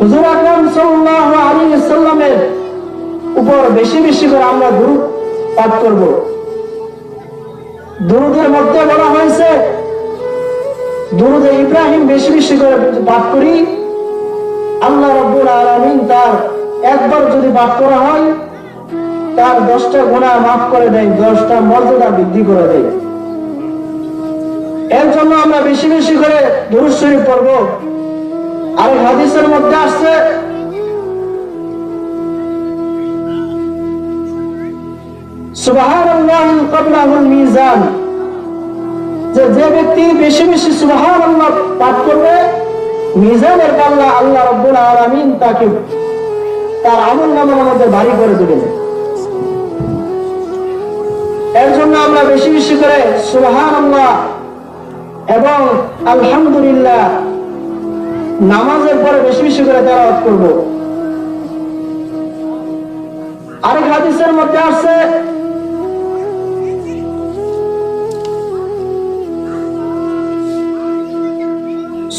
হুজুর আকরাম সাল্লাল্লাহু আলাইহি ওয়াসাল্লামের উপর বেশি বেশি করে আমরা দুরূদ পাঠ করব। দুরূদের মধ্যে বলা হয়েছে দুরূদে ইব্রাহিম বেশি বেশি করে পাঠ করি, আল্লাহ রাব্বুল আলামিন তার একবার যদি পাঠ করা হয় তার 10টা গুনাহ মাফ করে দেয়, 10টা মর্যাদা বৃদ্ধি করে দেয়। এর জন্য আমরা বেশি বেশি করে দুরূদ শরীফ পড়ব। আর হাদিসের মধ্যে আসছে সুবহানাল্লাহি ক্বাবলাহুল মিজান, যে ব্যক্তি বেশি বেশি সুবহানাল্লাহ পাঠ করবে মিজানের পাল্লা আল্লাহ রাব্বুল আলামিন তাকে তার আমলনামার মধ্যে ভারী করে দেবেন। এর জন্য আমরা বেশি বেশি করে সুবহানাল্লাহ এবং আলহামদুলিল্লাহ নামাজের পরে বেশি বেশি করে তেলাওয়াত করব। আরেক হাদিসের মধ্যে আছে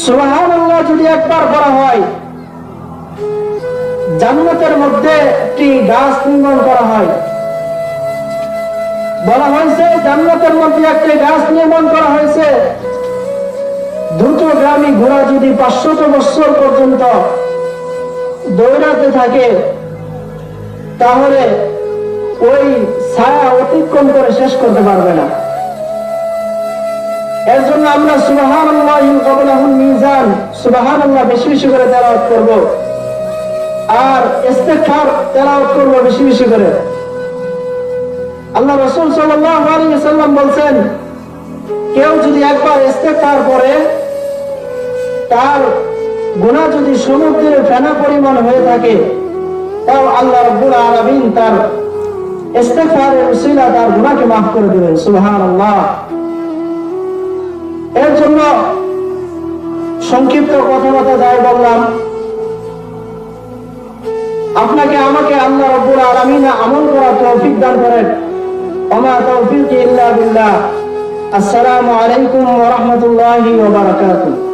সুবহানাল্লাহ যদি একবার করা হয় জান্নাতের মধ্যে একটি গাছ নির্মাণ করা হয়। বলা হয়েছে জান্নাতের মধ্যে একটি গাছ নির্মাণ করা হয়েছে, দ্রুতগামী ঘোড়া যদি 500 বছর পর্যন্ত দৌড়াতে থাকে তাহলে ওই ছায়া অতিক্রম করে শেষ করতে পারবে না। এর জন্য আমরা সুবহানাল্লাহি ক্বাবলাহুল মিজান সুবহানাল্লাহ বেশি বেশি করে তেলাওয়াত করব, আর ইস্তিগফার তেলাওয়াত করব বেশি বেশি করে। আল্লাহ রাসূল সাল্লাল্লাহু আলাইহি ওয়াসাল্লাম বলেন কেউ যদি একবার ইস্তিগফার করে তার গুনাহ যদি সমুদ্রের ফেনা পরিমাণ হয়ে থাকে তাও আল্লাহ রাব্বুল আলামিন তার ইস্তিগফারের উসিলা তার গুনাহকে মাফ করে দেবেন। সুবহানাল্লাহ। এর জন্য সংক্ষিপ্ত কথাবার্তা যাই বললাম, আপনাকে আমাকে আল্লাহ রাব্বুল আলামিন আমল করার তৌফিক দান করেন। ওমা তাওফীকি ইল্লা বিল্লাহ। আসসালামু আলাইকুম ওয়া রাহমাতুল্লাহি ওয়া বারাকাতুহু।